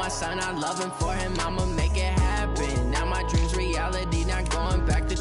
my son I love him, for him I'ma make it happen. Now my dream's reality, not going back to.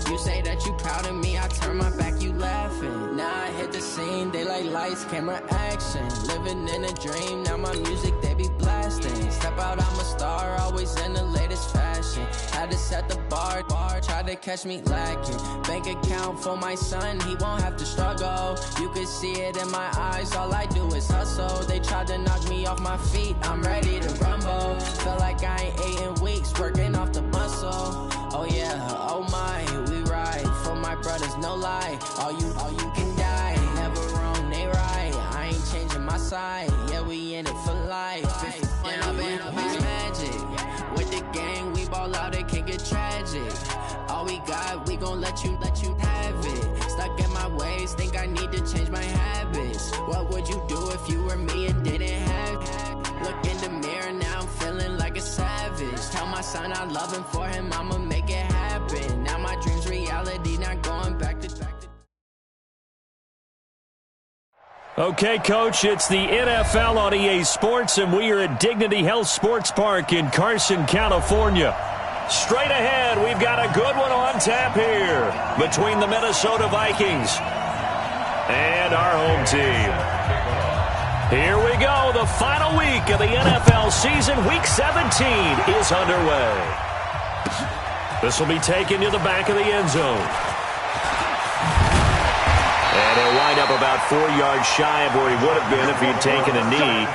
You say that you proud of me, I turn my back, you laughing. Now I hit the scene, they like lights, camera, action. Living in a dream, now my music they be blasting. Step out, I'm a star, always in the latest fashion. Had to set the bar, tried to catch me lacking. Bank account for my son, he won't have to struggle. You could see it in my eyes, all I do is hustle. They tried to knock me off my feet, I'm ready to rumble. Feel like I ain't ate in weeks, working off the muscle. Oh yeah, oh my, we ride for my brothers, no lie. All you can die, never wrong, they right. I ain't changing my side, yeah, we in it for life. And I've been magic with the gang, we ball out, it can get tragic. All we got, we gon' let you have it. Stuck in my ways, think I need to change my habits. What would you do if you were me and didn't have it? Look in the mirror, now I'm feeling like a savage. Tell my son I love him, for him I'ma make it happen. Now my dream's reality, not going back to. Okay, Coach, it's the NFL on EA Sports, and we are at Dignity Health Sports Park in Carson, California. Straight ahead, we've got a good one on tap here between the Minnesota Vikings and our home team. Here we go. The final week of the NFL season, Week 17, is underway. This will be taken to the back of the end zone. And he'll wind up about 4 yards shy of where he would have been if he'd taken a knee.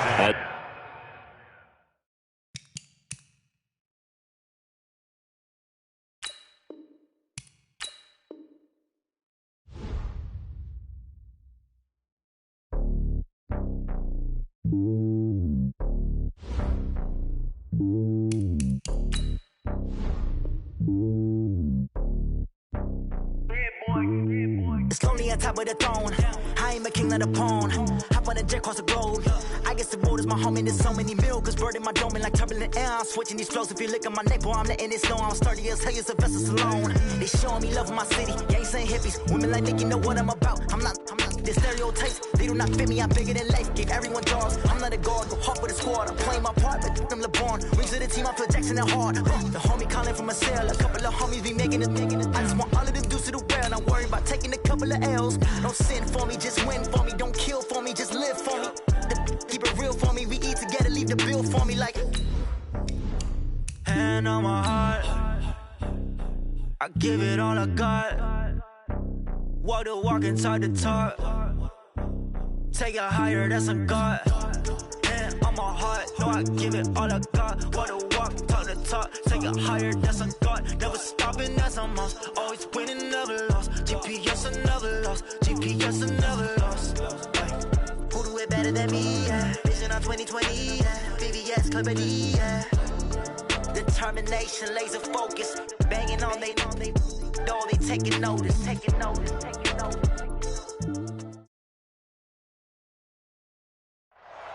It's lonely on top of the throne. I ain't a king, not a pawn. Hop on a jet across the globe. I guess the road is my home, and there's so many miracles burning my dome like turbulent air. I'm switching these flows. If you look at my neck, boy, I'm letting it snow. I'm sturdy as hell, as a vessel alone. They showing me love in my city. Yeah, ain't saying hippies. Women like Nicky know what I'm about. I'm not the stereotypes. They do not fit me. I'm bigger than life. Gave everyone jaws. I'm not a guard. Go hard with a squad. I'm playing my part, but them LeBron. Rings to the team. I feel Jackson and hard. The homie calling from a cell. A couple of homies be making it. I just want all of them dudes to the well. I'm worried about taking a couple of L's. Don't sin for me, just win for me. Don't kill for me, just live for me. Keep it real for me. We eat together, leave the bill for me like. Hand on my heart, I give it all I got. Walk the walk and talk the talk. Take it higher, that's a God. Hand on my heart, no, I give it all I got. Walk the walk, talk the talk. Take it higher, that's a God. Never stopping, that's a must. Always winning, never lost. GPS, another loss. GPS, another loss. Who do it better than me? Yeah. Vision on 2020. Yeah. VVS, Company. Yeah. Determination, laser focus. Banging on they door, they taking notice. Taking notice.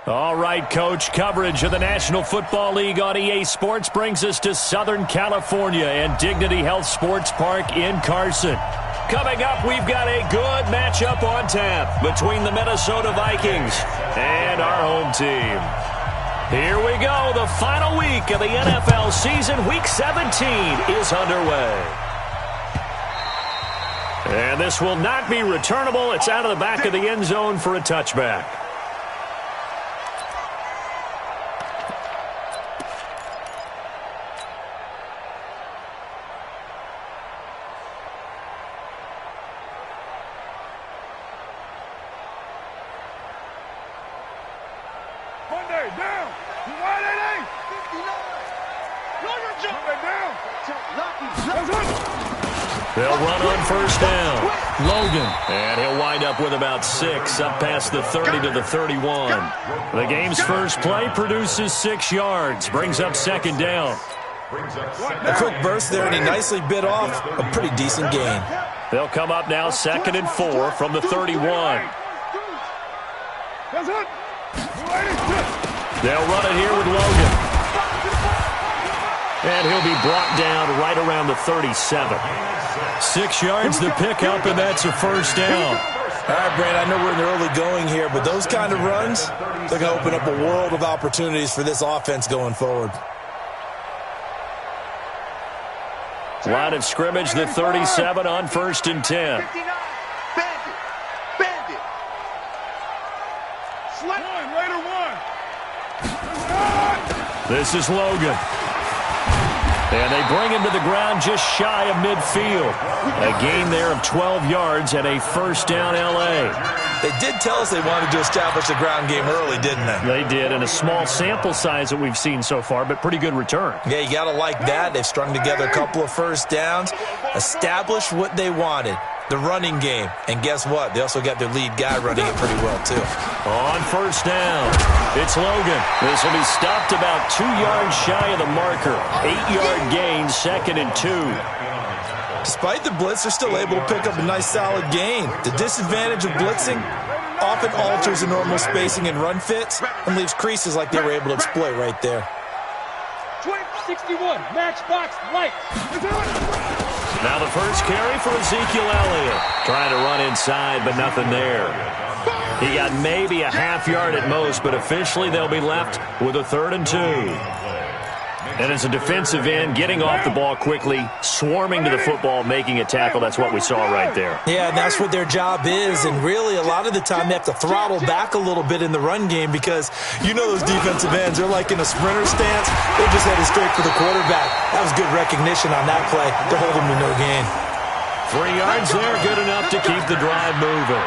All right, Coach, coverage of the National Football League on EA Sports brings us to Southern California and Dignity Health Sports Park in Carson. Coming up, we've got a good matchup on tap between the Minnesota Vikings and our home team. Here we go. The final week of the NFL season, Week 17, is underway. And this will not be returnable. It's out of the back of the end zone for a touchback. They'll run on first down. Logan. And he'll wind up with about 6 up past the 30 to the 31. The game's first play produces 6 yards. Brings up second down. A quick burst there, and he nicely bit off a pretty decent gain. They'll come up now 2nd and 4 from the 31. They'll run it here with Logan. And he'll be brought down right around the 37. 6 yards the pickup, and that's a first down. All right, Brand, I know we're in the early going here, but those kind of runs, they're going to open up a world of opportunities for this offense going forward. Line of scrimmage, the 37 on 1st and 10. Bandit. Later one. This is Logan. And they bring him to the ground just shy of midfield. A gain there of 12 yards and a first down L.A. They did tell us they wanted to establish the ground game early, didn't they? They did, and a small sample size that we've seen so far, but pretty good return. Yeah, you got to like that. They've strung together a couple of first downs, established what they wanted, the running game. And guess what? They also got their lead guy running it pretty well, too. On first down, it's Logan. This will be stopped about 2 yards shy of the marker. 8-yard gain, 2nd and 2. Despite the blitz, they're still able to pick up a nice solid gain. The disadvantage of blitzing often alters the normal spacing and run fits and leaves creases like they were able to exploit right there. 61, matchbox light. Now the first carry for Ezekiel Elliott. Trying to run inside, but nothing there. He got maybe a half yard at most, but officially they'll be left with a 3rd and 2. And as a defensive end, getting off the ball quickly, swarming to the football, making a tackle, that's what we saw right there. Yeah, and that's what their job is. And really, a lot of the time, they have to throttle back a little bit in the run game because you know those defensive ends, they're like in a sprinter stance. They're just headed straight for the quarterback. That was good recognition on that play to hold them to no gain. 3 yards there, good enough to keep the drive moving.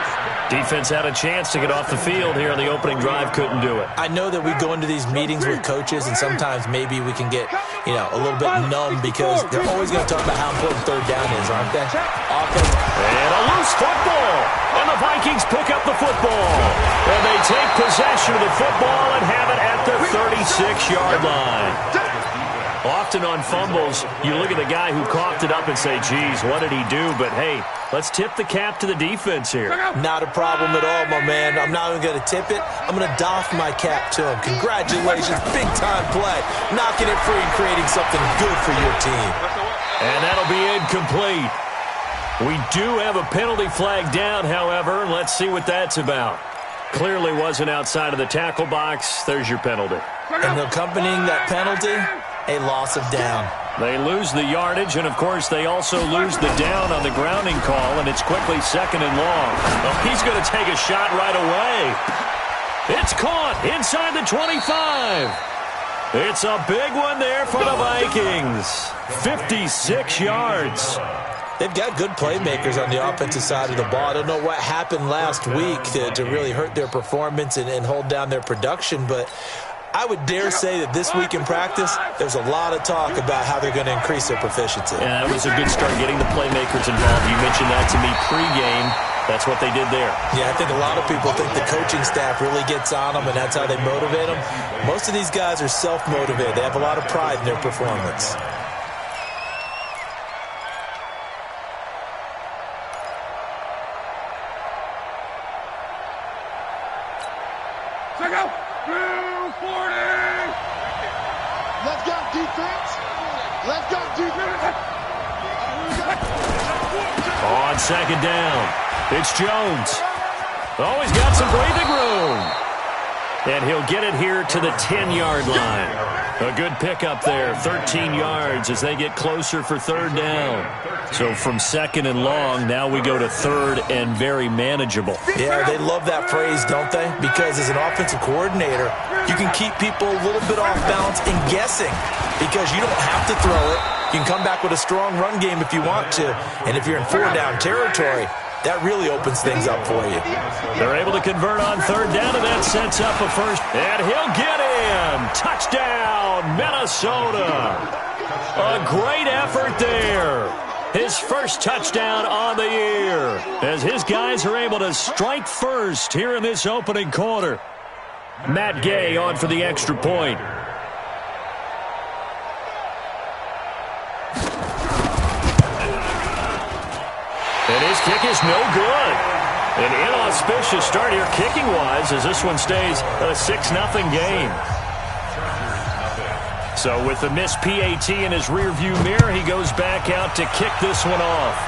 Defense had a chance to get off the field here on the opening drive, couldn't do it. I know that we go into these meetings with coaches, and sometimes maybe we can get, a little bit numb because they're always going to talk about how important 3rd down is, aren't they? Offense. And a loose football. And the Vikings pick up the football. And they take possession of the football and have it at the 36-yard line. Often on fumbles, you look at the guy who coughed it up and say, geez, what did he do? But, hey, let's tip the cap to the defense here. Not a problem at all, my man. I'm not even going to tip it. I'm going to doff my cap to him. Congratulations. Big-time play. Knocking it free and creating something good for your team. And that'll be incomplete. We do have a penalty flag down, however. Let's see what that's about. Clearly wasn't outside of the tackle box. There's your penalty. And accompanying that penalty, a loss of down. They lose the yardage, and, of course, they also lose the down on the grounding call, and it's quickly 2nd and long. Oh, he's going to take a shot right away. It's caught inside the 25. It's a big one there for the Vikings. 56 yards. They've got good playmakers on the offensive side of the ball. I don't know what happened last week to really hurt their performance and hold down their production, but I would dare say that this week in practice, there's a lot of talk about how they're going to increase their proficiency. Yeah, that was a good start getting the playmakers involved. You mentioned that to me pregame. That's what they did there. Yeah, I think a lot of people think the coaching staff really gets on them, and that's how they motivate them. Most of these guys are self-motivated. They have a lot of pride in their performance. Check out. 240. Let's go, defense. Let's go, defense. On 2nd down, it's Jones. Oh, he's got some breathing room. And he'll get it here to the 10-yard line. A good pickup there, 13 yards as they get closer for 3rd down. So from 2nd and long, now we go to 3rd and very manageable. Yeah, they love that phrase, don't they? Because as an offensive coordinator, you can keep people a little bit off balance and guessing because you don't have to throw it. You can come back with a strong run game if you want to. And if you're in 4-down territory, that really opens things up for you. They're able to convert on 3rd down, and that sets up a first. And he'll get in. Touchdown, Minnesota. A great effort there. His first touchdown on the year as his guys are able to strike first here in this opening quarter. Matt Gay on for the extra point. And his kick is no good. An inauspicious start here kicking-wise as this one stays a 6-0 game. So with the missed PAT in his rearview mirror, he goes back out to kick this one off.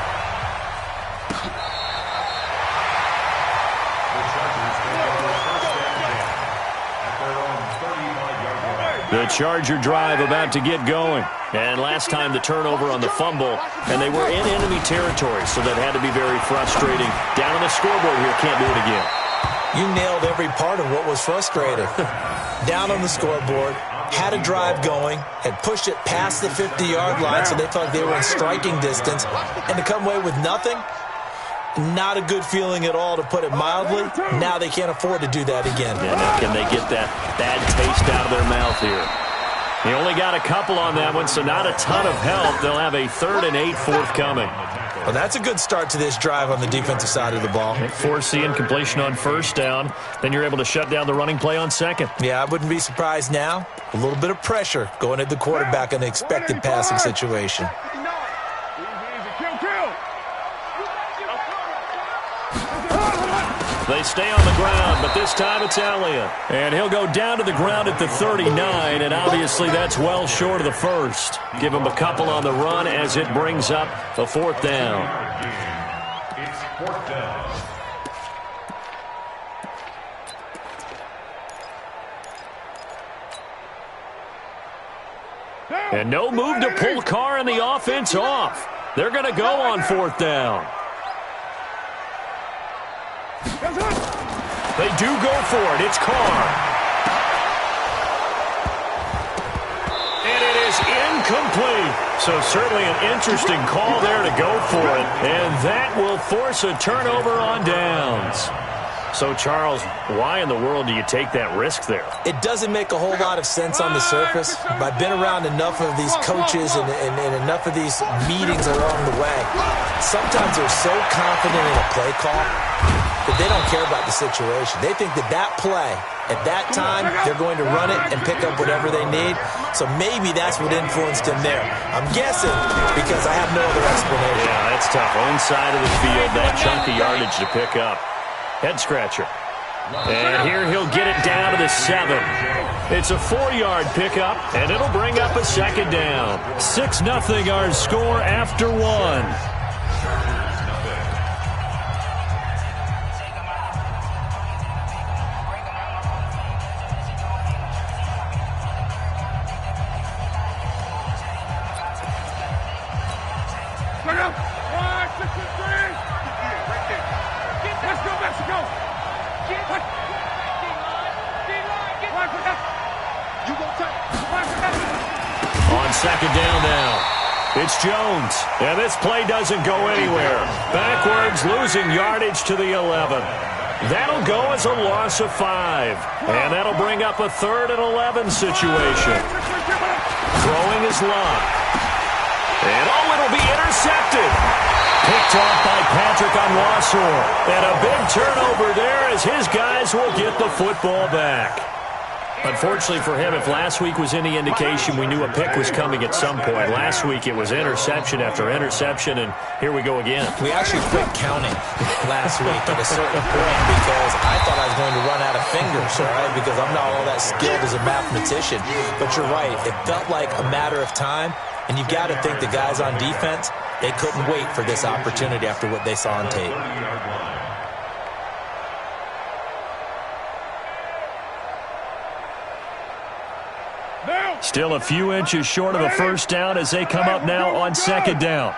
The Charger drive about to get going. And last time the turnover on the fumble, and they were in enemy territory, so that had to be very frustrating. Down on the scoreboard here, can't do it again. You nailed every part of what was frustrating. Down on the scoreboard, had a drive going, had pushed it past the 50-yard line, so they felt like they were in striking distance, and to come away with nothing, not a good feeling at all, to put it mildly. Now they can't afford to do that again. Yeah, now can they get that bad taste out of their mouth here? He only got a couple on that one, so not a ton of help. They'll have a 3rd and 8 forthcoming. Well, that's a good start to this drive on the defensive side of the ball. Force the incompletion on first down. Then you're able to shut down the running play on second. Yeah, I wouldn't be surprised now. A little bit of pressure going at the quarterback in the expected passing situation. They stay on the ground, but this time it's Elliott. And he'll go down to the ground at the 39, and obviously that's well short of the first. Give him a couple on the run as it brings up the 4th down. It's 4th down. And no move to pull Carr and the offense off. They're going to go on 4th down. They do go for it. It's Carr. And it is incomplete. So certainly an interesting call there to go for it. And that will force a turnover on downs. So, Charles, why in the world do you take that risk there? It doesn't make a whole lot of sense on the surface. I've been around enough of these coaches and enough of these meetings along the way. Sometimes they're so confident in a play call that they don't care about the situation. They think that that play, at that time, they're going to run it and pick up whatever they need. So maybe that's what influenced him there. I'm guessing because I have no other explanation. Yeah, that's tough. Inside of the field, that chunk of yardage to pick up. Head scratcher. And here he'll get it down to the 7. It's a 4-yard pickup, and it'll bring up a 2nd down. 6-0 our score after 1. On 2nd down now, it's Jones. And this play doesn't go anywhere. Backwards, losing yardage to the 11. That'll go as a loss of 5. And that'll bring up a 3rd and 11 situation. Throwing is Locke. And it'll be intercepted. Picked off by Patrick on Wassor. And a big turnover there as his guys will get the football back. Unfortunately for him, if last week was any indication, we knew a pick was coming at some point. Last week it was interception after interception, and here we go again. We actually quit counting last week at a certain point because I thought I was going to run out of fingers, all right, because I'm not all that skilled as a mathematician. But you're right. It felt like a matter of time, and you've got to think the guys on defense, they couldn't wait for this opportunity after what they saw on tape. Still a few inches short of a first down as they come up now on 2nd down.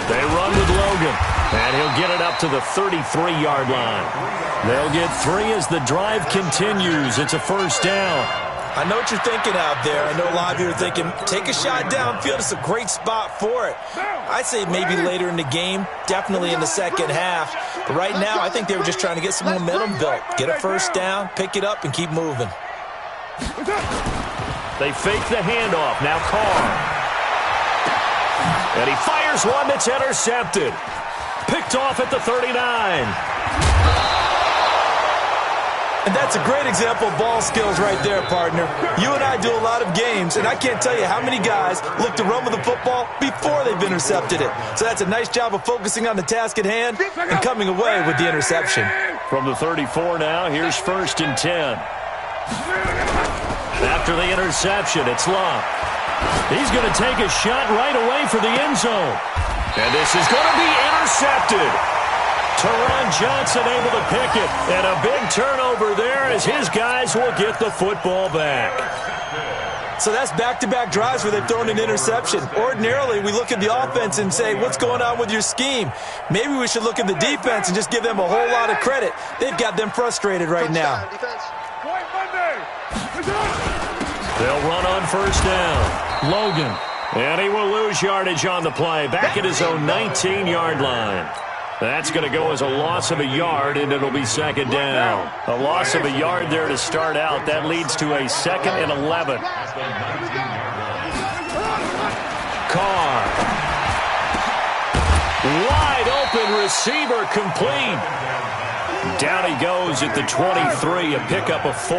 They run with Logan, and he'll get it up to the 33-yard line. They'll get 3 as the drive continues. It's a first down. I know what you're thinking out there. I know a lot of you are thinking, take a shot downfield. It's a great spot for it. I'd say maybe later in the game, definitely in the second half. But right now, I think they were just trying to get some momentum built. Get a first down, pick it up, and keep moving. They fake the handoff. Now Carr. And he fires one that's intercepted. Picked off at the 39. And that's a great example of ball skills right there, partner. You and I do a lot of games, and I can't tell you how many guys look to run with the football before they've intercepted it. So that's a nice job of focusing on the task at hand and coming away with the interception. From the 34 now, here's 1st and 10. After the interception, it's Locke. He's going to take a shot right away for the end zone. And this is going to be intercepted. Teron Johnson able to pick it. And a big turnover there as his guys will get the football back. So that's back-to-back drives where they've thrown an interception. Ordinarily, we look at the offense and say, what's going on with your scheme? Maybe we should look at the defense and just give them a whole lot of credit. They've got them frustrated right now. They'll run on first down. Logan. And he will lose yardage on the play. Back at his own 19-yard line. That's going to go as a loss of a yard, and it'll be second down. A loss of a yard there to start out. That leads to a 2nd and 11. Carr. Wide open receiver complete. Down he goes at the 23, a pickup of 4.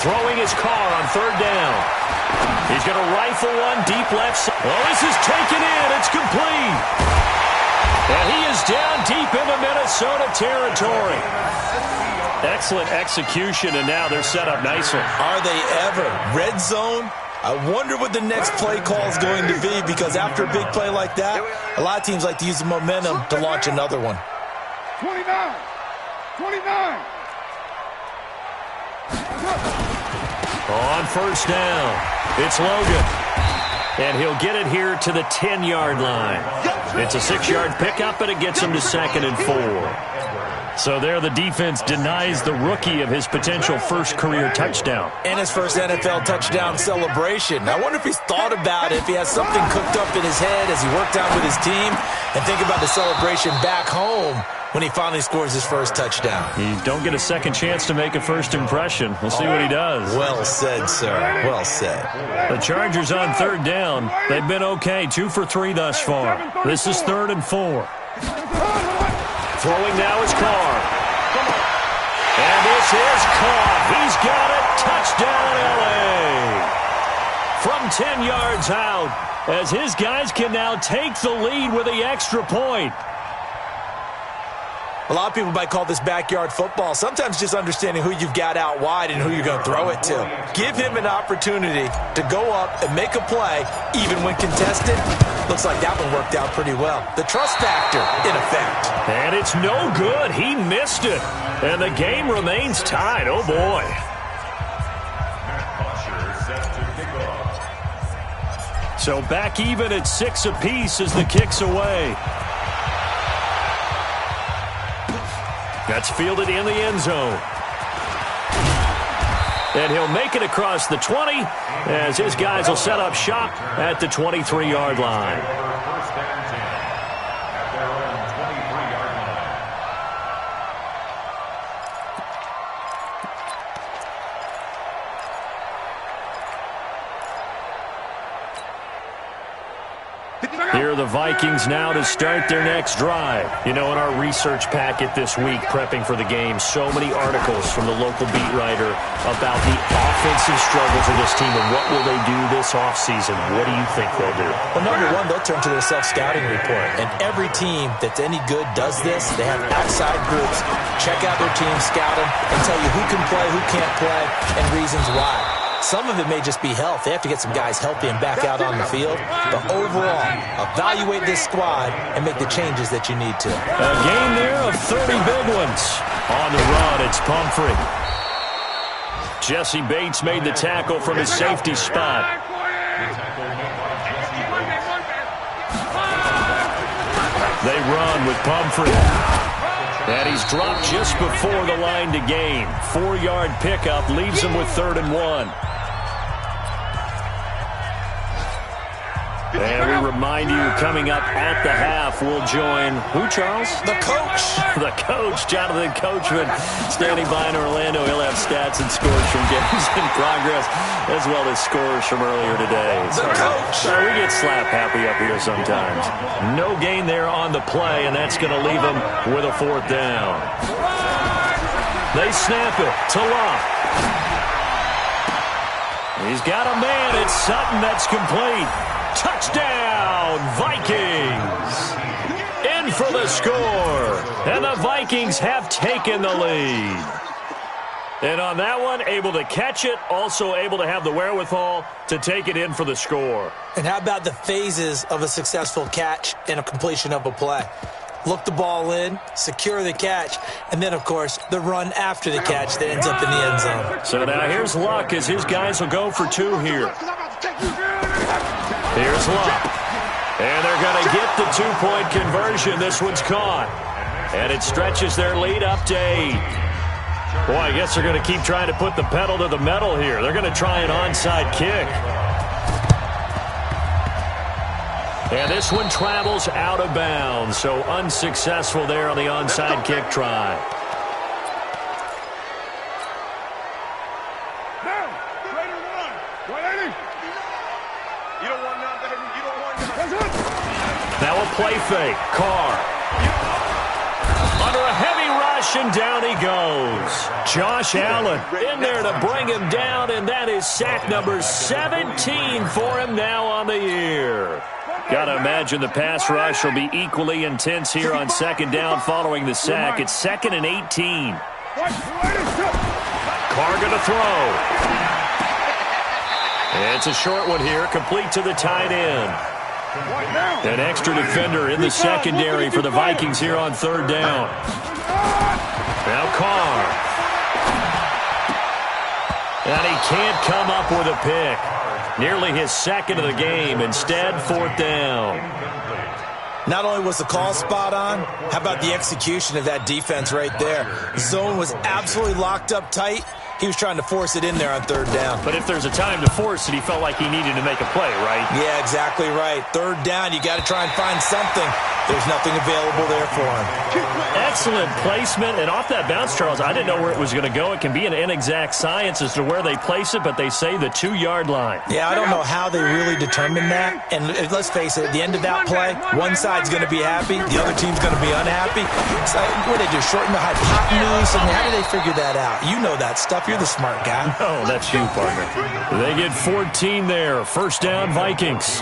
Throwing his Carr on third down. He's going to rifle one deep left side. Oh, this is taken in. It's complete. And he is down deep into Minnesota territory. Excellent execution, and now they're set up nicely. Are they ever? Red zone? I wonder what the next play call is going to be, because after a big play like that, a lot of teams like to use the momentum to launch another one. 29. On first down, it's Logan. And he'll get it here to the 10-yard line. It's a 6-yard pickup, and it gets him to 2nd and 4. So there the defense denies the rookie of his potential first career touchdown. And his first NFL touchdown celebration. I wonder if he's thought about it, if he has something cooked up in his head as he worked out with his team, and think about the celebration back home when he finally scores his first touchdown. You don't get a second chance to make a first impression. We'll see what he does. Well said, sir. Well said. The Chargers on third down. They've been okay, 2 for 3 thus far. This is 3rd and 4. Throwing now is Carr. And this is caught. He's got it. Touchdown, L.A. From 10 yards out, as his guys can now take the lead with the extra point. A lot of people might call this backyard football. Sometimes just understanding who you've got out wide and who you're going to throw it to. Give him an opportunity to go up and make a play, even when contested. Looks like that one worked out pretty well. The trust factor, in effect. And it's no good. He missed it. And the game remains tied. Oh, boy. So back even at 6 apiece as the kick's away. That's fielded in the end zone. And he'll make it across the 20 as his guys will set up shop at the 23-yard line. Here are the Vikings now to start their next drive. You know, in our research packet this week, prepping for the game, so many articles from the local beat writer about the offensive struggles of this team and what will they do this offseason. What do you think they'll do? Well, number one, they'll turn to their self-scouting report. And every team that's any good does this. They have outside groups, check out their team, scout them, and tell you who can play, who can't play, and reasons why. Some of it may just be health. They have to get some guys healthy and back out on the field. But overall, evaluate this squad and make the changes that you need to. A game there of 30 big ones. On the run, it's Pumphrey. Jesse Bates made the tackle from his safety spot. They run with Pumphrey. And he's dropped just before the line to gain. 4-yard pickup leaves him with 3rd and 1. And we remind you, coming up at the half, we'll join, who, Charles? The coach. The coach, Jonathan Coachman, standing by in Orlando. He'll have stats and scores from games in progress, as well as scores from earlier today. The coach. We get slap happy up here sometimes. No gain there on the play, and that's going to leave him with a 4th down. They snap it to Locke. He's got a man. It's Sutton. That's complete. Touchdown, Vikings! In for the score, and the Vikings have taken the lead. And on that one, able to catch it, also able to have the wherewithal to take it in for the score. And how about the phases of a successful catch and a completion of a play? Look the ball in, secure the catch, and then, of course, the run after the catch that ends up in the end zone. So now here's Luck as his guys will go for two here. Here's Luck. And they're going to get the two-point conversion. This one's caught. And it stretches their lead up to 8. Boy, I guess they're going to keep trying to put the pedal to the metal here. They're going to try an onside kick. And this one travels out of bounds, so unsuccessful there on the onside kick try. Now a play fake. Carr. Under a heavy rush, and down he goes. Josh Allen in there to bring him down, and that is sack number 17 for him now on the year. Got to imagine the pass rush will be equally intense here on second down following the sack. It's 2nd and 18. Carr going to throw. It's a short one here, complete to the tight end. An extra defender in the secondary for the Vikings here on third down. Now Carr. And he can't come up with a pick. Nearly his second of the game. Instead, fourth down. Not only was the call spot on, how about the execution of that defense right there? Zone was absolutely locked up tight. He was trying to force it in there on third down. But if there's a time to force it, he felt like he needed to make a play, right? Yeah, exactly right. Third down, you got to try and find something. There's nothing available there for him. Excellent placement. And off that bounce, Charles, I didn't know where it was going to go. It can be an inexact science as to where they place it, but they say the 2-yard line. Yeah, I don't know how they really determine that. And let's face it, at the end of that play, one side's going to be happy, the other team's going to be unhappy. So what do they do, shorten the hypotenuse? I mean, how do they figure that out? You know that stuff. You're the smart guy. Oh, that's you, partner. They get 14 there. First down, Vikings.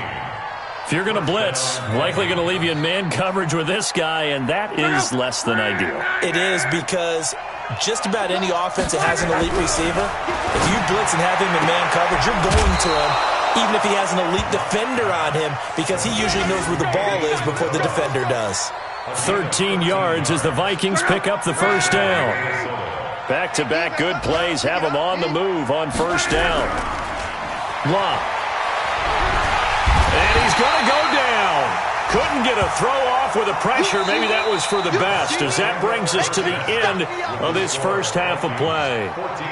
If you're going to blitz, likely going to leave you in man coverage with this guy, and that is less than ideal. It is, because just about any offense that has an elite receiver, if you blitz and have him in man coverage, you're going to him, even if he has an elite defender on him, because he usually knows where the ball is before the defender does. 13 yards as the Vikings pick up the first down. Back-to-back good plays have them on the move on first down. Lock. And he's going to go down. Couldn't get a throw off with the pressure. Maybe that was for the best, as that brings us to the end of this first half of play.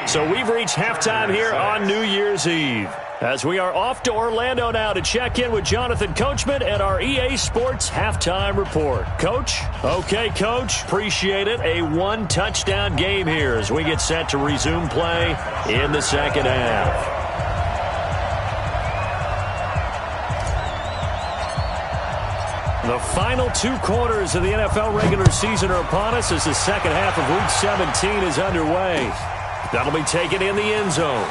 So we've reached halftime here on New Year's Eve, as we are off to Orlando now to check in with Jonathan Coachman and our EA Sports Halftime Report. Coach? Okay, Coach. Appreciate it. A one-touchdown game here as we get set to resume play in the second half. The final 2 quarters of the NFL regular season are upon us as the second half of Week 17 is underway. That'll be taken in the end zone.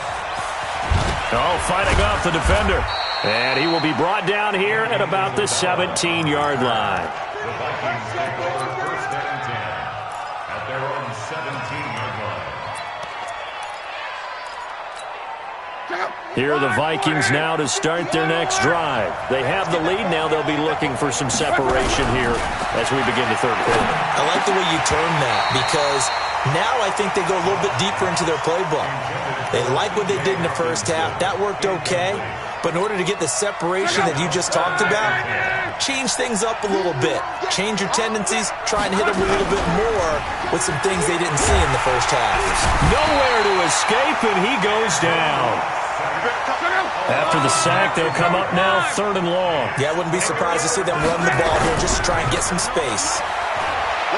Oh, fighting off the defender. And he will be brought down here at about the 17-yard line. The Vikings take over first down and 10 at their own 17-yard line. Here are the Vikings now to start their next drive. They have the lead. Now they'll be looking for some separation here as we begin the third quarter. I like the way you term that, because now I think they go a little bit deeper into their playbook. They like what they did in the first half. That worked okay. But in order to get the separation that you just talked about, change things up a little bit. Change your tendencies. Try and hit them a little bit more with some things they didn't see in the first half. Nowhere to escape, and he goes down. After the sack, they'll come up now, 3rd and long. Yeah, I wouldn't be surprised to see them run the ball here just to try and get some space.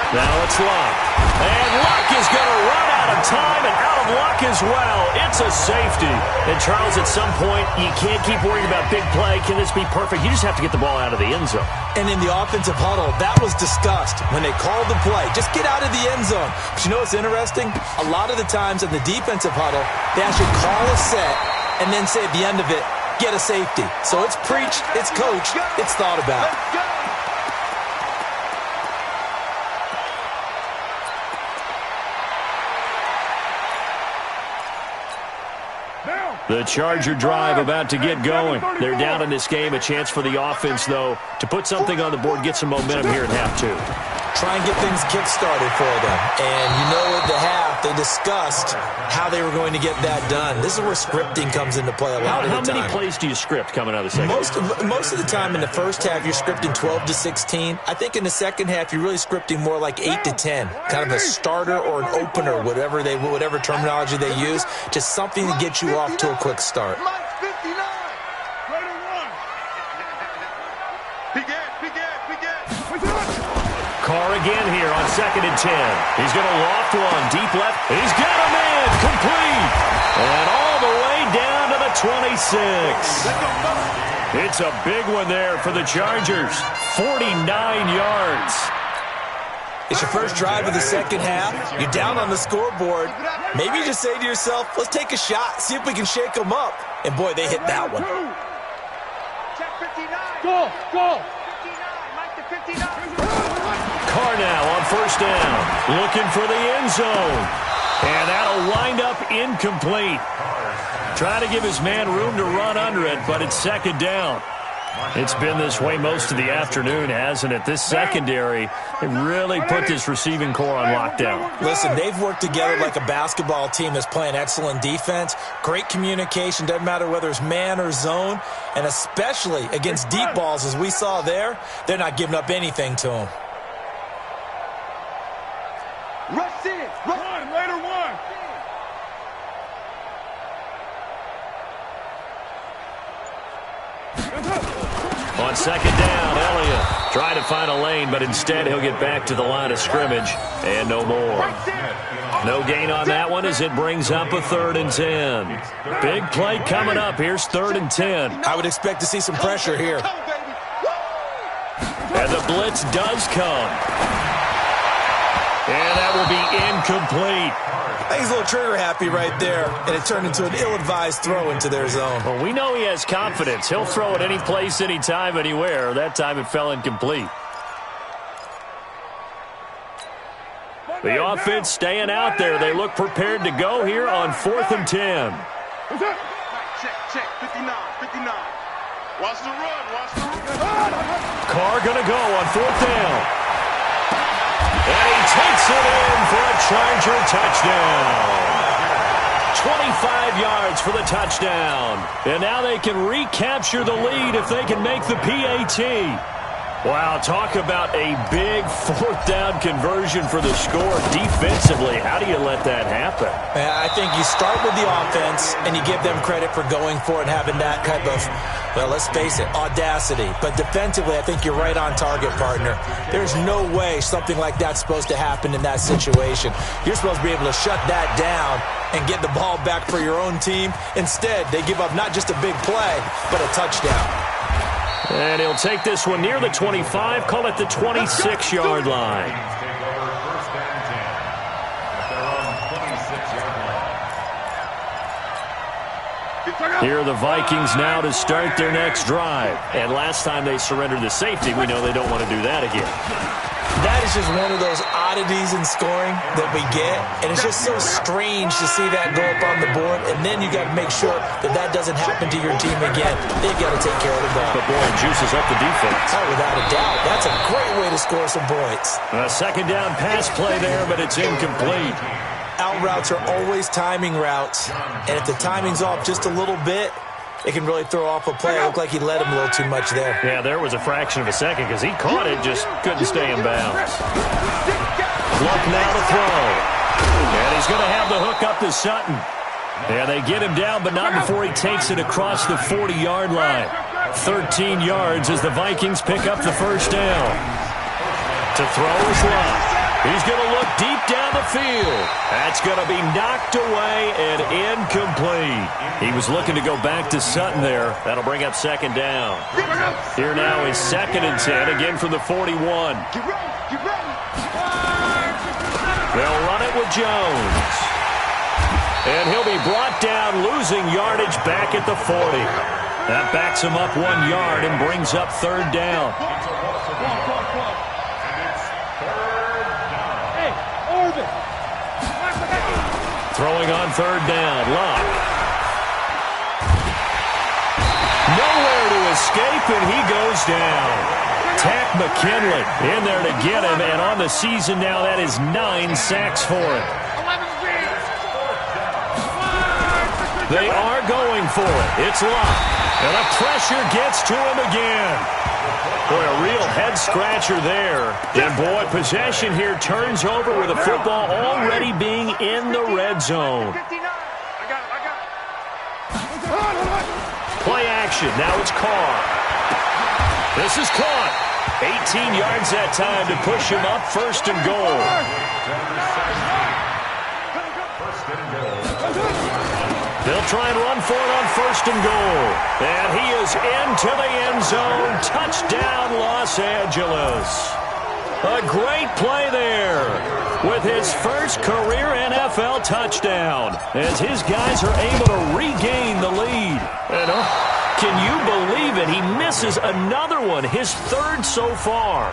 Now it's Luck. And Luck is going to run out of time and out of luck as well. It's a safety. And, Charles, at some point, you can't keep worrying about big play. Can this be perfect? You just have to get the ball out of the end zone. And in the offensive huddle, that was discussed when they called the play. Just get out of the end zone. But you know what's interesting? A lot of the times in the defensive huddle, they actually call a set and then say at the end of it, get a safety. So it's preached, it's coached, it's thought about. The Charger drive about to get going. They're down in this game. A chance for the offense, though, to put something on the board, get some momentum here in half two. Try and get things kick-started for them. And you know at the half, they discussed how they were going to get that done. This is where scripting comes into play a lot of the time. How many plays do you script coming out of the second half? Most of the time in the first half, you're scripting 12 to 16. I think in the second half, you're really scripting more like 8 to 10. Kind of a starter or an opener, whatever terminology they use. Just something to get you off to a quick start. Carr again here on 2nd and 10. He's going to loft one, deep left. He's got a man, complete. And all the way down to the 26. It's a big one there for the Chargers. 49 yards. It's your first drive of the second half. You're down on the scoreboard. Maybe you just say to yourself, let's take a shot, see if we can shake them up. And boy, they hit that one. Check 59. Go. 59. Carr now on 1st down, looking for the end zone. And that'll wind up incomplete. Trying to give his man room to run under it, but it's 2nd down. It's been this way most of the afternoon, hasn't it? This secondary, it really put this receiving core on lockdown. Listen, they've worked together like a basketball team that's playing excellent defense. Great communication, doesn't matter whether it's man or zone. And especially against deep balls, as we saw there, they're not giving up anything to them. Rush in. Later one. On 2nd down, Elliott trying to find a lane, but instead he'll get back to the line of scrimmage and no more. No gain on that one as it brings up a 3rd and 10. Big play coming up. Here's 3rd and 10. I would expect to see some pressure here. And the blitz does come. And that will be incomplete. I think he's a little trigger happy right there, and it turned into an ill-advised throw into their zone. Well, we know he has confidence. He'll throw it any place, anytime, anywhere. That time it fell incomplete. The offense staying out there. They look prepared to go here on 4th and 10. Check. 59. Watch the run. Carr going to go on 4th down. And he takes it in for a Charger touchdown. 25 yards for the touchdown. And now they can recapture the lead if they can make the PAT. Wow, talk about a big 4th down conversion for the score defensively. How do you let that happen? I think you start with the offense, and you give them credit for going for it and having that type of, well, let's face it, audacity. But defensively, I think you're right on target, partner. There's no way something like that's supposed to happen in that situation. You're supposed to be able to shut that down and get the ball back for your own team. Instead, they give up not just a big play, but a touchdown. And he'll take this one near the 25, call it the 26-yard line. Here are the Vikings now to start their next drive. And last time they surrendered the safety, we know they don't want to do that again. That is just one of those oddities in scoring that we get, and it's just so strange to see that go up on the board, and then you got to make sure that that doesn't happen to your team again. They've got to take care of the ball. But boy, it juices up the defense. Oh, without a doubt. That's a great way to score some points. A 2nd down pass play there, but it's incomplete. Out routes are always timing routes, and if the timing's off just a little bit, it can really throw off a play. It looked like he let him a little too much there. Yeah, there was a fraction of a second because he caught it, just couldn't stay in bounds. Luck now to throw. And he's going to have the hook up to Sutton. Yeah, they get him down, but not before he takes it across the 40-yard line. 13 yards as the Vikings pick up the 1st down. To throw is Luck. He's going to look deep down the field. That's going to be knocked away and incomplete. He was looking to go back to Sutton there. That'll bring up 2nd down. Here now is 2nd and 10, again from the 41. They'll run it with Jones. And he'll be brought down, losing yardage back at the 40. That backs him up 1 yard and brings up 3rd down. Throwing on 3rd down, Luck. escape, and he goes down. Tack McKinley in there to get him, and on the season now, that is 9 sacks for him. They are going for it. It's locked. And the pressure gets to him again. Boy, a real head-scratcher there. And, boy, possession here turns over with the football already being in the red zone. Play action. Now it's Carr. This is caught. 18 yards that time to push him up, first and goal. They'll try and run for it on first and goal. And he is into the end zone. Touchdown, Los Angeles. A great play there with his first career NFL touchdown as his guys are able to regain the lead. And can you believe it? He misses another one, his third so far.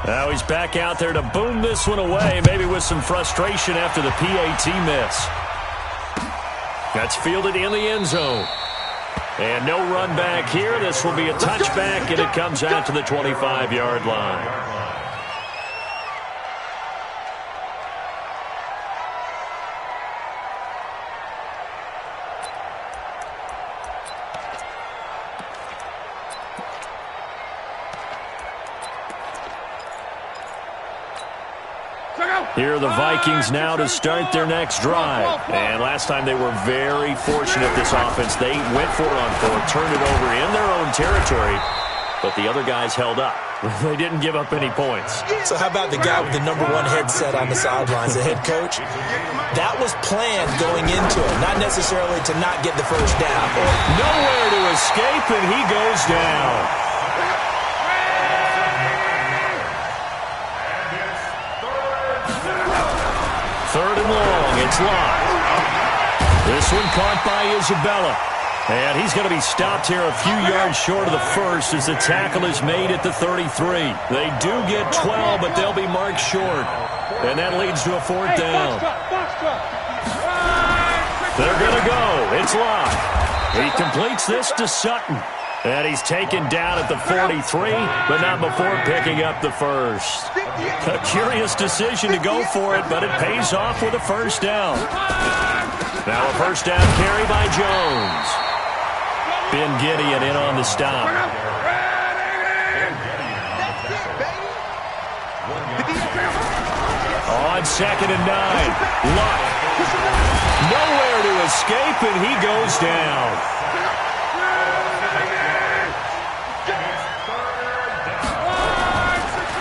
Now he's back out there to boom this one away, maybe with some frustration after the PAT miss. That's fielded in the end zone. And no run back here. This will be a touchback, and it comes out to the 25-yard line. Here are the Vikings now to start their next drive. And last time they were very fortunate, this offense. They went for it on fourth, turned it over in their own territory, but the other guys held up. They didn't give up any points. So how about the guy with the #1 headset on the sidelines, the head coach? That was planned going into it, not necessarily to not get the first down. Nowhere to escape, and he goes down. Third and long, it's locked. This one caught by Isabella. And he's going to be stopped here a few yards short of the first as the tackle is made at the 33. They do get 12, but they'll be marked short. And that leads to a fourth down. They're going to go. It's locked. He completes this to Sutton. And he's taken down at the 43, but not before picking up the first. A curious decision to go for it, but it pays off with a first down. Now a first down carry by Jones. Ben Gideon in on the stop. On 2nd and 9, Luck. Nowhere to escape, and he goes down.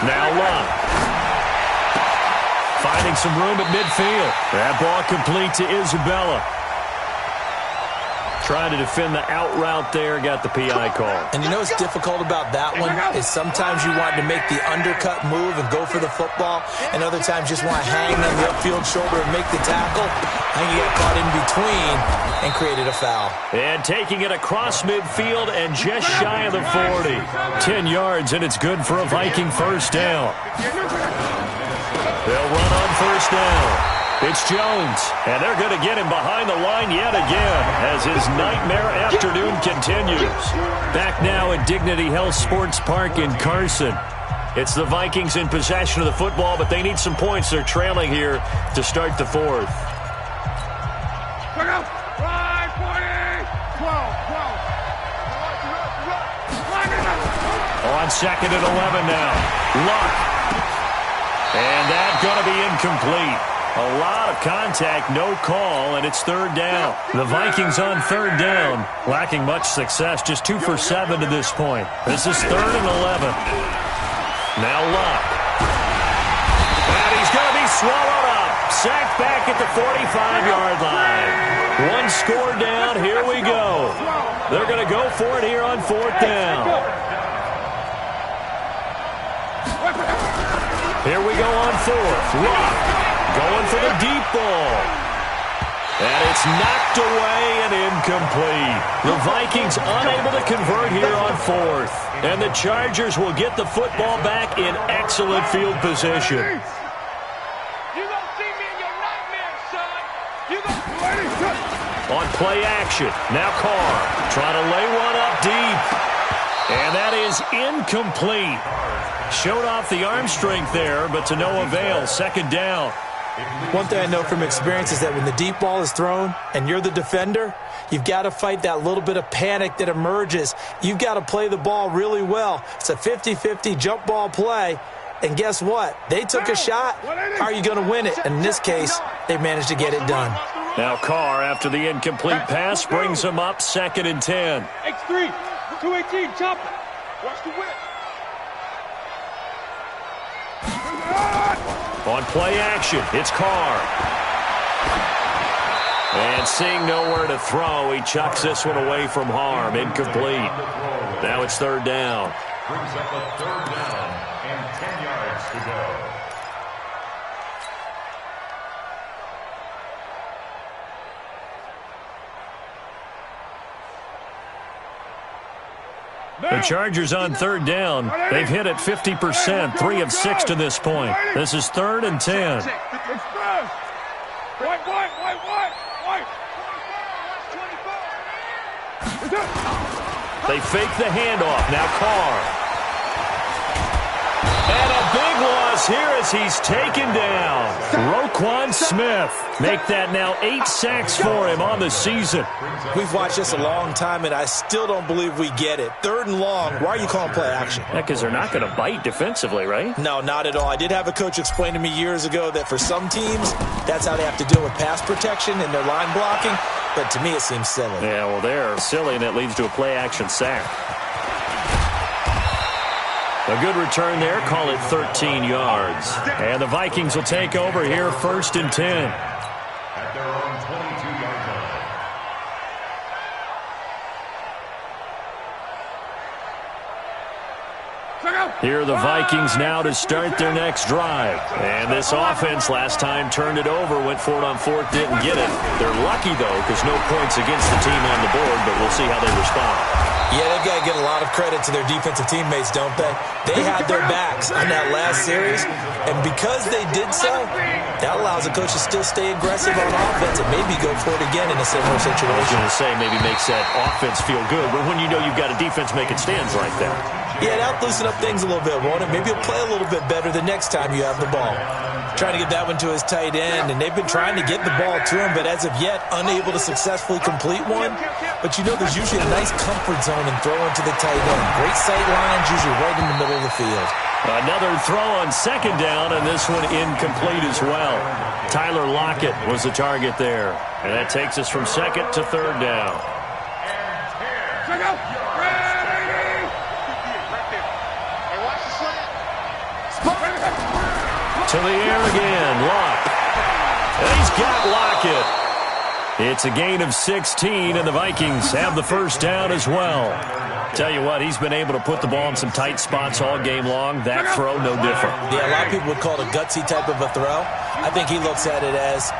Now Luck. Finding some room at midfield. That ball complete to Isabella. Trying to defend the out route there, got the PI call. And you know what's difficult about that one is sometimes you want to make the undercut move and go for the football, and other times just want to hang on the upfield shoulder and make the tackle. And you get caught in between and created a foul. And taking it across midfield and just shy of the 40. 10 yards, and it's good for a Viking first down. They'll run on first down. It's Jones, and they're going to get him behind the line yet again as his nightmare afternoon continues. Back now at Dignity Health Sports Park in Carson. It's the Vikings in possession of the football, but they need some points. They're trailing here to start the fourth. On 2nd and 11 now. Luck. And that's going to be incomplete. A lot of contact, no call, and it's third down. The Vikings on third down, lacking much success, just 2 for 7 to this point. This is 3rd and 11. Now Luck. And he's going to be swallowed up. Sacked back at the 45-yard line. One score down, here we go. They're going to go for it here on 4th down. Here we go on fourth. Luck going for the deep ball. And it's knocked away and incomplete. The Vikings unable to convert here on fourth. And the Chargers will get the football back in excellent field position. You gonna see me in your nightmares, son. You gonna On play action, now Carr trying to lay one up deep. And that is incomplete. Showed off the arm strength there, but to no avail. Second down. One thing I know from experience is that when the deep ball is thrown and you're the defender, you've got to fight that little bit of panic that emerges. You've got to play the ball really well. It's a 50-50 jump ball play. And guess what? They took a shot. How are you going to win it? And in this case, they managed to get it done. Now Carr, after the incomplete pass, brings him up 2nd and 10. X3, 218, chopper. Watch the whip. On play action, it's Carr. And seeing nowhere to throw, he chucks this one away from harm. Incomplete. Now it's 3rd down. Brings up a 3rd down and 10 yards to go. The Chargers on 3rd down. They've hit it 50%, 3 of 6 to this point. This is 3rd and 10. They fake the handoff. Now Carr. And a big loss here as he's taken down. Roquan Smith. Make that now 8 sacks for him on the season. We've watched this a long time, and I still don't believe we get it. 3rd and long. Why are you calling play action? Yeah, because they're not going to bite defensively, right? No, not at all. I did have a coach explain to me years ago that for some teams, that's how they have to deal with pass protection and their line blocking. But to me, it seems silly. Yeah, well, they're silly, and it leads to a play-action sack. A good return there. Call it 13 yards. And the Vikings will take over here 1st and 10. At their own 22-yard line. Here are the Vikings now to start their next drive. And this offense last time turned it over, went for it on 4th, didn't get it. They're lucky, though, because no points against the team on the board, but we'll see how they respond. Yeah, they've got to give a lot of credit to their defensive teammates, don't they? They had their backs on that last series, and because they did so, that allows the coach to still stay aggressive on offense and maybe go for it again in a similar situation. I was going to say maybe makes that offense feel good, but when you know you've got a defense making stands like that. Yeah, that'll loosen up things a little bit, won't it? Maybe he'll play a little bit better the next time you have the ball. Trying to get that one to his tight end, and they've been trying to get the ball to him, but as of yet, unable to successfully complete one. But you know there's usually a nice comfort zone in throwing to the tight end. Great sight lines, usually right in the middle of the field. Another throw on 2nd down, and this one incomplete as well. Tyler Lockett was the target there. And that takes us from 2nd to 3rd down. To the air again, Lock. And he's got Lockett. It's a gain of 16, and the Vikings have the 1st down as well. Tell you what, he's been able to put the ball in some tight spots all game long. That throw, no different. Yeah, a lot of people would call it a gutsy type of a throw. I think he looks at it as,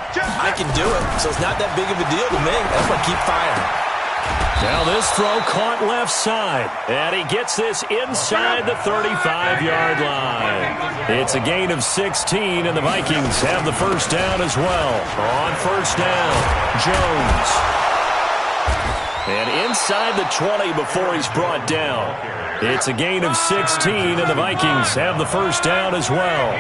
I can do it, so it's not that big of a deal to me. That's why I keep firing. Now this throw caught left side, and he gets this inside the 35-yard line. It's a gain of 16, and the Vikings have the 1st down as well. On 1st down, Jones. And inside the 20 before he's brought down. It's a gain of 16, and the Vikings have the 1st down as well.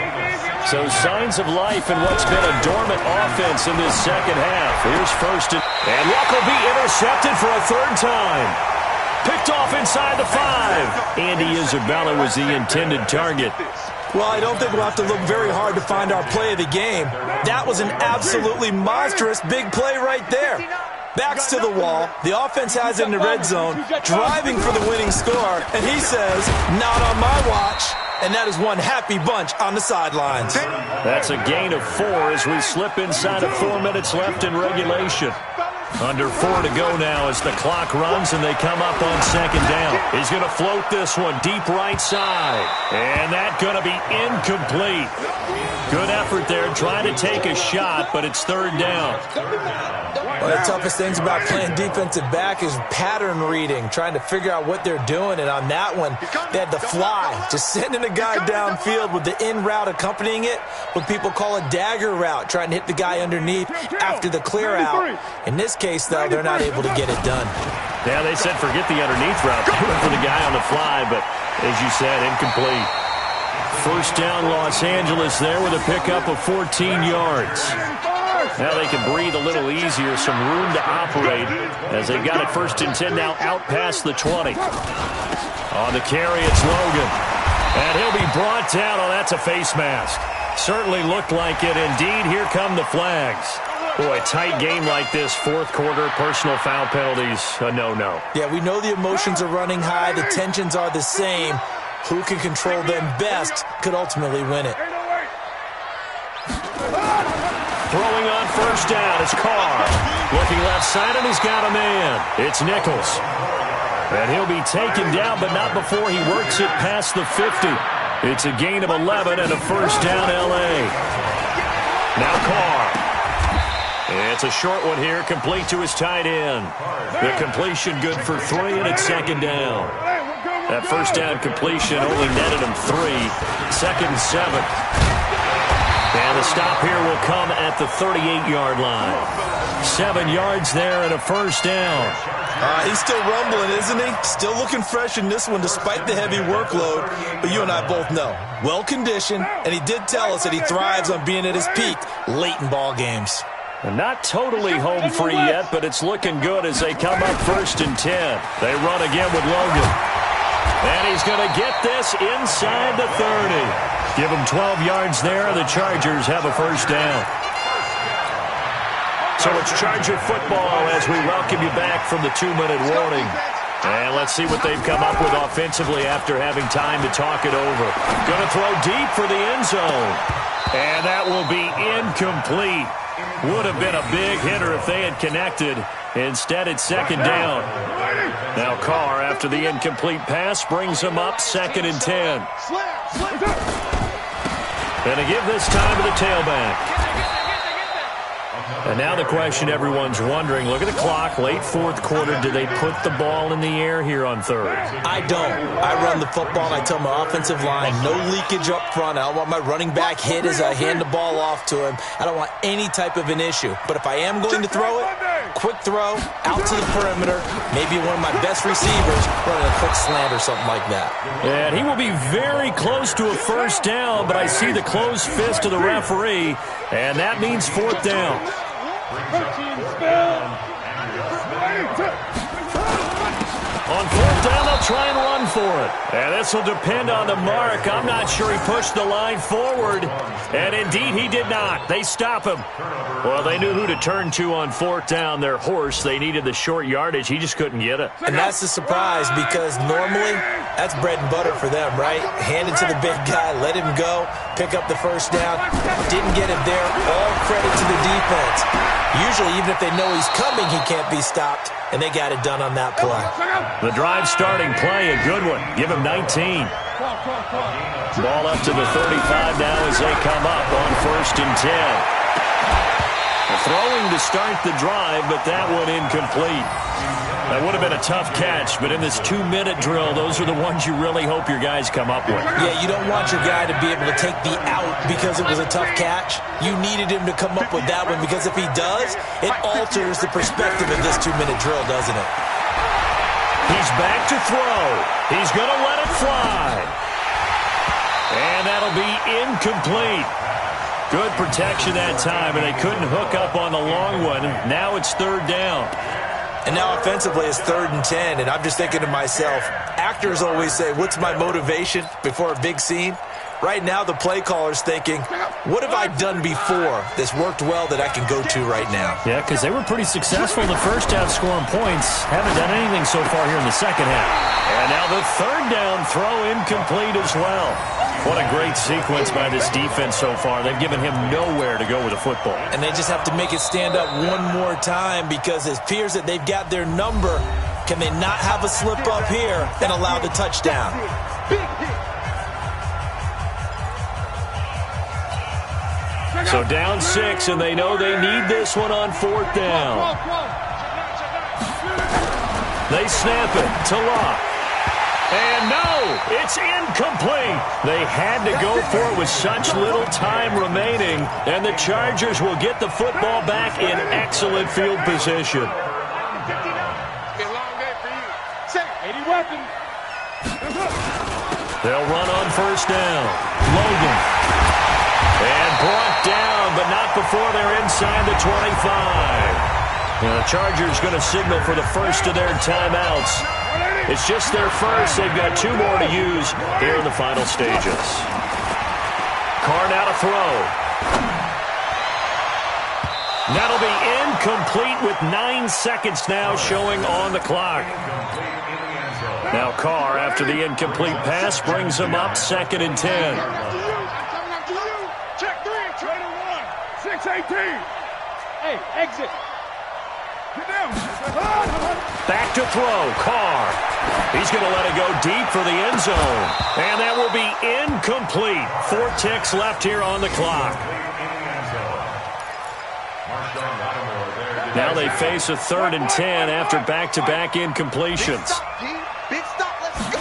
So signs of life in what's been a dormant offense in this second half. Here's 1st and Luck will be intercepted for a 3rd time. Picked off inside the 5. Andy Isabella was the intended target. Well, I don't think we'll have to look very hard to find our play of the game. That was an absolutely monstrous big play right there. Backs to the wall. The offense has it in the red zone, driving for the winning score, and he says, not on my watch. And that is one happy bunch on the sidelines. That's a gain of 4 as we slip inside of 4 minutes left in regulation. Under 4 to go now as the clock runs and they come up on second down. He's going to float this one deep right side. And that's going to be incomplete. Good effort there trying to take a shot, but it's third down. One of the toughest things about playing defensive back is pattern reading, trying to figure out what they're doing. And on that one, they had the fly, just sending a guy downfield with the in route accompanying it, what people call a dagger route, trying to hit the guy underneath after the clear out. In this case, though, they're not able to get it done. Yeah, they said forget the underneath route. They went for the guy on the fly, but as you said, incomplete. First down, Los Angeles there with a pickup of 14 yards. Now they can breathe a little easier, some room to operate as they've got it first and 10 now out past the 20. On the carry, it's Logan. And he'll be brought down. Oh, that's a face mask. Certainly looked like it. Indeed, here come the flags. Boy, a tight game like this, fourth quarter, personal foul penalties, a no-no. Yeah, we know the emotions are running high. The tensions are the same. Who can control them best could ultimately win it. Throwing on first down is Carr. Looking left side, and he's got a man. It's Nichols. And he'll be taken down, but not before he works it past the 50. It's a gain of 11 and a first down, L.A. Now Carr. It's a short one here, complete to his tight end. The completion good for 3, and it's second down. That first down completion only netted him 3. Second and 7. And the stop here will come at the 38-yard line. 7 yards there and a first down. He's still rumbling, isn't he? Still looking fresh in this one despite the heavy workload. But you and I both know, well-conditioned, and he did tell us that he thrives on being at his peak late in ball games. And not totally home free yet, but it's looking good as they come up first and 10. They run again with Logan. And he's going to get this inside the 30. Give him 12 yards there. The Chargers have a first down. So it's Charger football as we welcome you back from the 2-minute warning. And let's see what they've come up with offensively after having time to talk it over. Going to throw deep for the end zone. And that will be incomplete. Would have been a big hitter if they had connected. Instead, it's second down. Now Carr, after the incomplete pass, brings him up second and 10. And to give this time to the tailback. And now the question everyone's wondering, look at the clock, late fourth quarter, do they put the ball in the air here on third? I don't. I run the football, and I tell my offensive line, no leakage up front. I don't want my running back hit as I hand the ball off to him. I don't want any type of an issue. But if I am going to throw it, quick throw, out to the perimeter, maybe one of my best receivers running a quick slant or something like that. And he will be very close to a first down, but I see the closed fist of the referee, and that means fourth down. On fourth down, they'll try and run for it. And this will depend on the mark. I'm not sure he pushed the line forward. And indeed, he did not. They stop him. Well, they knew who to turn to on fourth down. Their horse, they needed the short yardage. He just couldn't get it. And that's the surprise because normally that's bread and butter for them, right? Hand it to the big guy, let him go, pick up the first down. Didn't get it there. All credit to the defense. Usually, even if they know he's coming, he can't be stopped. And they got it done on that play. The drive starting play, a good one. Give him 19. Ball up to the 35 now as they come up on first and 10. Throwing to start the drive, but that one incomplete. That would have been a tough catch, but in this 2-minute drill, those are the ones you really hope your guys come up with. Yeah, you don't want your guy to be able to take the out because it was a tough catch. You needed him to come up with that one because if he does, it alters the perspective of this 2-minute drill, doesn't it? He's back to throw. He's going to let it fly. And that'll be incomplete. Good protection that time, and they couldn't hook up on the long one. Now it's third down. And now offensively it's third and 10, and I'm just thinking to myself, actors always say, what's my motivation before a big scene? Right now the play caller's thinking, what have I done before that's worked well that I can go to right now? Yeah, because they were pretty successful in the first half scoring points. Haven't done anything so far here in the second half. And now the third down throw incomplete as well. What a great sequence by this defense so far. They've given him nowhere to go with the football. And they just have to make it stand up one more time because it appears that they've got their number. Can they not have a slip up here and allow the touchdown? So down 6, and they know they need this one on 4th down. They snap it to Locke. And no, it's incomplete. They had to go for it with such little time remaining, and the Chargers will get the football back in excellent field position. Be a long day for you. Say, 80 weapons. They'll run on 1st down. Logan. And brought down, but not before they're inside the 25. Now the Chargers going to signal for the first of their timeouts. It's just their first. They've got 2 more to use here in the final stages. Carr now to throw. That'll be incomplete with 9 seconds now showing on the clock. Now Carr, after the incomplete pass, brings them up 2nd and 10. Check 3, trade 1, 6-18. Hey, exit. Get down. Back to throw, Carr. He's going to let it go deep for the end zone. And that will be incomplete. 4 ticks left here on the clock. Now they face a 3rd and 10 after back-to-back incompletions. Big stop, let's go.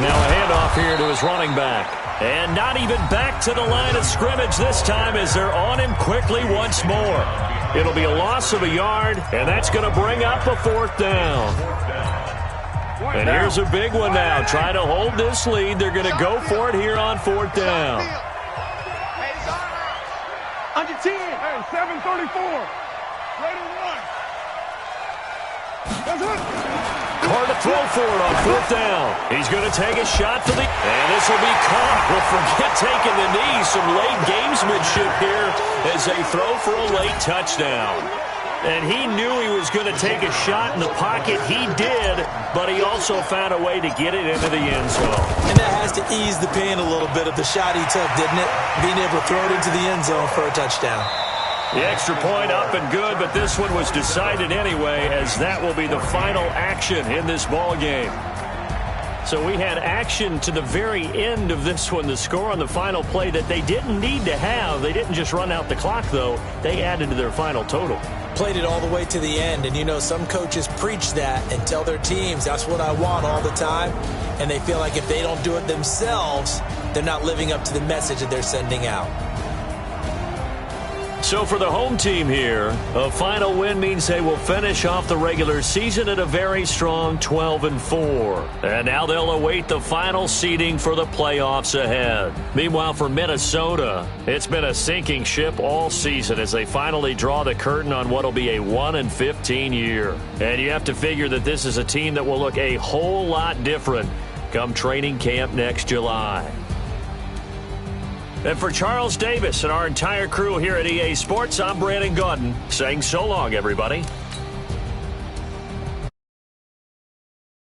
Now a handoff here to his running back. And not even back to the line of scrimmage this time as they're on him quickly once more. It'll be a loss of a yard, and that's going to bring up a 4th down. And here's a big one now. Trying to hold this lead. They're going to go for it here on 4th down. Under 10. Hey, 7:34. Ready 1. Carr to throw for it on 4th down. He's going to take a shot for the... And this will be caught. Well, forget taking the knee. Some late gamesmanship here as they throw for a late touchdown. And he knew he was going to take a shot in the pocket. He did, but he also found a way to get it into the end zone. And that has to ease the pain a little bit of the shot he took, didn't it? Being able to throw it into the end zone for a touchdown. The extra point up and good, but this one was decided anyway, as that will be the final action in this ball game. So we had action to the very end of this one, the score on the final play that they didn't need to have. They didn't just run out the clock, though. They added to their final total. Played it all the way to the end, and you know some coaches preach that and tell their teams, that's what I want all the time, and they feel like if they don't do it themselves, they're not living up to the message that they're sending out. So for the home team here, a final win means they will finish off the regular season at a very strong 12-4. And now they'll await the final seeding for the playoffs ahead. Meanwhile, for Minnesota, it's been a sinking ship all season as they finally draw the curtain on what will be a 1-15 year. And you have to figure that this is a team that will look a whole lot different come training camp next July. And for Charles Davis and our entire crew here at EA Sports, I'm Brandon Gaudin saying so long, everybody.